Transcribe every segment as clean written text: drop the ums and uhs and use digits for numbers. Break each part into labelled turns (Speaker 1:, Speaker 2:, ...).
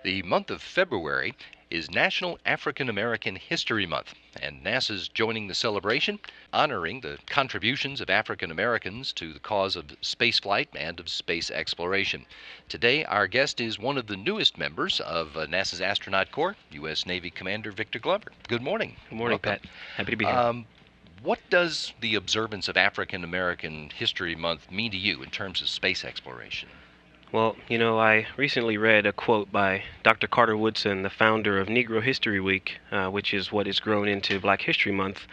Speaker 1: The month of February is National African American History Month, and NASA's joining the celebration, honoring the contributions of African Americans to the cause of spaceflight and of space exploration. Today, our guest is one of the newest members of NASA's Astronaut Corps, U.S. Navy Commander Victor Glover. Good morning.
Speaker 2: Good morning,
Speaker 1: Welcome.
Speaker 2: Pat. Happy to be here.
Speaker 1: What does the observance of African American History Month mean to you in terms of space exploration?
Speaker 2: Well, I recently read a quote by Dr. Carter Woodson, the founder of Negro History Week, which is what has grown into Black History Month,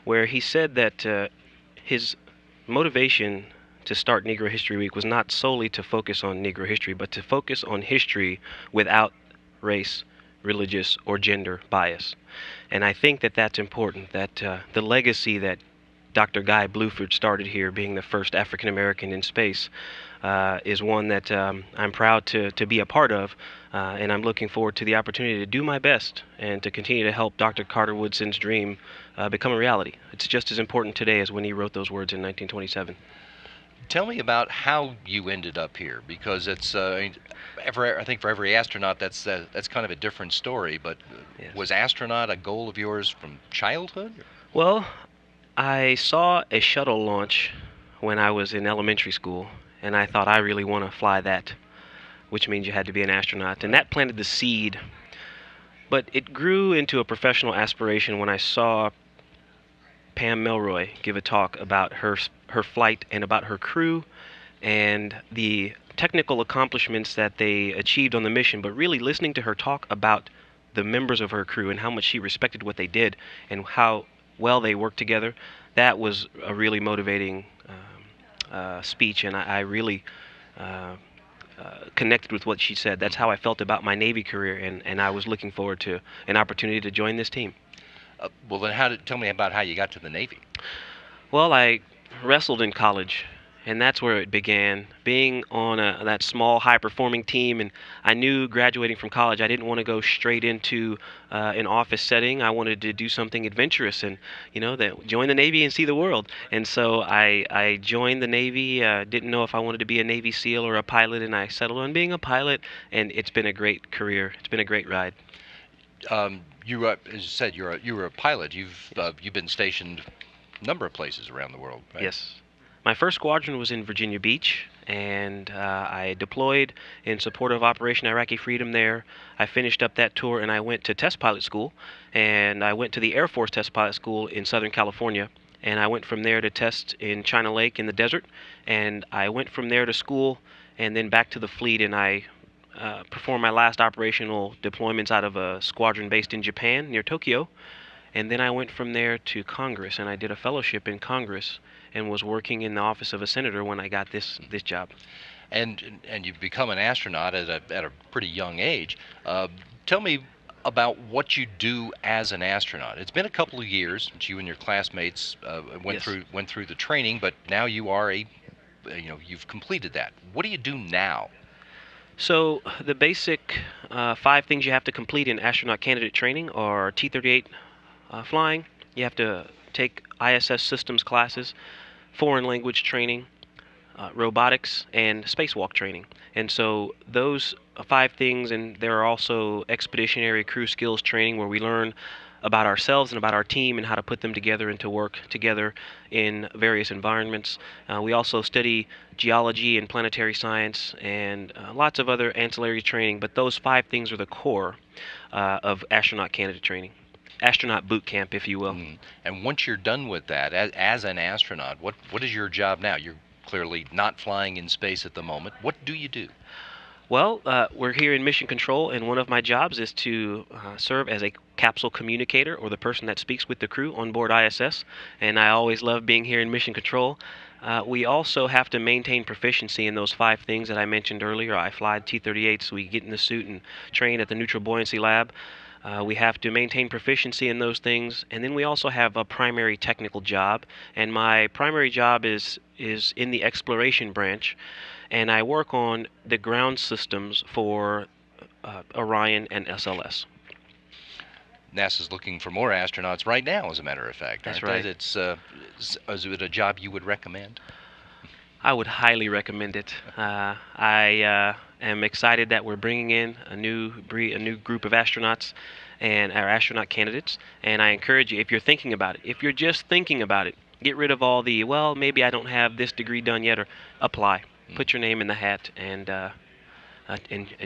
Speaker 2: where he said that his motivation to start Negro History Week was not solely to focus on Negro history, but to focus on history without race, religious, or gender bias. And I think that that's important, that the legacy that Dr. Guy Bluford started here, being the first African American in space, is one that I'm proud to be a part of, and I'm looking forward to the opportunity to do my best and to continue to help Dr. Carter Woodson's dream become a reality. It's just as important today as when he wrote those words in 1927.
Speaker 1: Tell me about how you ended up here, because it's I think for every astronaut that's kind of a different story. But
Speaker 2: Yes.
Speaker 1: was astronaut a goal of yours from childhood?
Speaker 2: Well, I saw a shuttle launch when I was in elementary school, and I thought I really want to fly that, which means you had to be an astronaut, and that planted the seed. But it grew into a professional aspiration when I saw Pam Melroy give a talk about her flight and about her crew and the technical accomplishments that they achieved on the mission, but really listening to her talk about the members of her crew and how much she respected what they did and how well they worked together. That was a really motivating speech, and I really connected with what she said. That's how I felt about my Navy career, and I was looking forward to an opportunity to join this team.
Speaker 1: Well, then tell me about how you got to the Navy.
Speaker 2: Well, I wrestled in college, and that's where it began. Being on that small, high-performing team, and I knew graduating from college, I didn't want to go straight into an office setting. I wanted to do something adventurous, and that join the Navy and see the world. And so I joined the Navy. Didn't know if I wanted to be a Navy SEAL or a pilot, and I settled on being a pilot. And it's been a great career. It's been a great ride.
Speaker 1: As you said, you were a pilot. You've been stationed a number of places around the world, right?
Speaker 2: Yes. My first squadron was in Virginia Beach, and I deployed in support of Operation Iraqi Freedom there. I finished up that tour, and I went to test pilot school, and I went to the Air Force test pilot school in Southern California, and I went from there to test in China Lake in the desert, and I went from there to school and then back to the fleet, and I performed my last operational deployments out of a squadron based in Japan near Tokyo. And then I went from there to Congress, and I did a fellowship in Congress and was working in the office of a senator when I got this job.
Speaker 1: And you've become an astronaut at a pretty young age. Tell me about what you do as an astronaut. It's been a couple of years since you and your classmates
Speaker 2: Yes.
Speaker 1: went through the training, but now you are you've completed that. What do you do now?
Speaker 2: So the basic 5 things you have to complete in astronaut candidate training are T-38 flying. You have to take ISS systems classes, foreign language training, robotics, and spacewalk training. And so those 5 things, and there are also expeditionary crew skills training where we learn about ourselves and about our team and how to put them together and to work together in various environments. We also study geology and planetary science and lots of other ancillary training, but those 5 things are the core of astronaut candidate training. Astronaut boot camp, if you will.
Speaker 1: And once you're done with that, as an astronaut, what is your job now? You're clearly not flying in space at the moment. What do you do?
Speaker 2: Well, we're here in Mission Control, and one of my jobs is to serve as a capsule communicator, or the person that speaks with the crew on board ISS, and I always love being here in Mission Control. We also have to maintain proficiency in those 5 things that I mentioned earlier. I fly T-38, so we get in the suit and train at the Neutral Buoyancy Lab. We have to maintain proficiency in those things, and then we also have a primary technical job, and my primary job is in the exploration branch, and I work on the ground systems for Orion and SLS.
Speaker 1: NASA's looking for more astronauts right now, as a matter of fact.
Speaker 2: That's
Speaker 1: Aren't
Speaker 2: right.
Speaker 1: they? Is it a job you would recommend?
Speaker 2: I would highly recommend it. I am excited that we're bringing in a new group of astronauts and our astronaut candidates. And I encourage you, if you're thinking about it, if you're just thinking about it, get rid of all the, well, maybe I don't have this degree done yet, or apply. Put your name in the hat and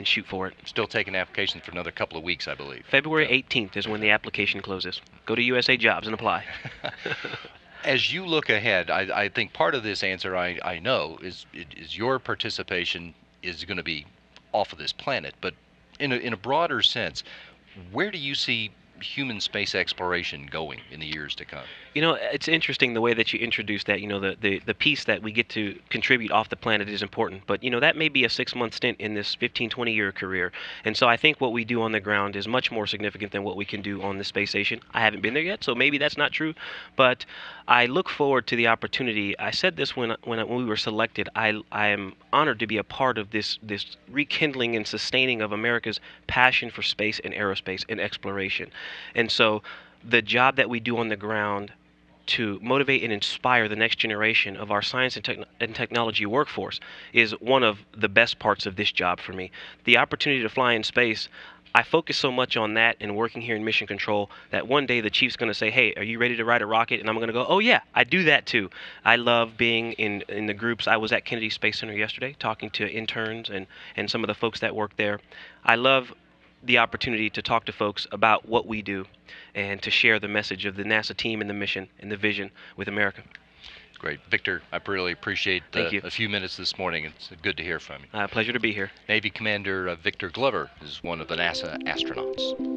Speaker 2: shoot for it.
Speaker 1: Still taking applications for another couple of weeks, I believe.
Speaker 2: February 18th is when the application closes. Go to USA Jobs and apply.
Speaker 1: As you look ahead, I think part of this answer I know is your participation is going to be off of this planet, but in a broader sense, where do you see human space exploration going in the years to come?
Speaker 2: You know, it's interesting the way that you introduced that. You know, the piece that we get to contribute off the planet is important. But, you know, that may be a 6-month stint in this 15, 20-year career. And so I think what we do on the ground is much more significant than what we can do on the space station. I haven't been there yet, so maybe that's not true. But I look forward to the opportunity. I said this when we were selected. I am honored to be a part of this rekindling and sustaining of America's passion for space and aerospace and exploration. And so the job that we do on the ground to motivate and inspire the next generation of our science and technology workforce is one of the best parts of this job for me. The opportunity to fly in space, I focus so much on that and working here in Mission Control that one day the chief's going to say, hey, are you ready to ride a rocket? And I'm going to go, oh yeah, I do that too. I love being in the groups. I was at Kennedy Space Center yesterday talking to interns and some of the folks that work there. I love the opportunity to talk to folks about what we do and to share the message of the NASA team and the mission and the vision with America.
Speaker 1: Great. Victor, I really appreciate
Speaker 2: a
Speaker 1: few minutes this morning. It's good to hear from you.
Speaker 2: Pleasure to be here.
Speaker 1: Navy Commander Victor Glover is one of the NASA astronauts.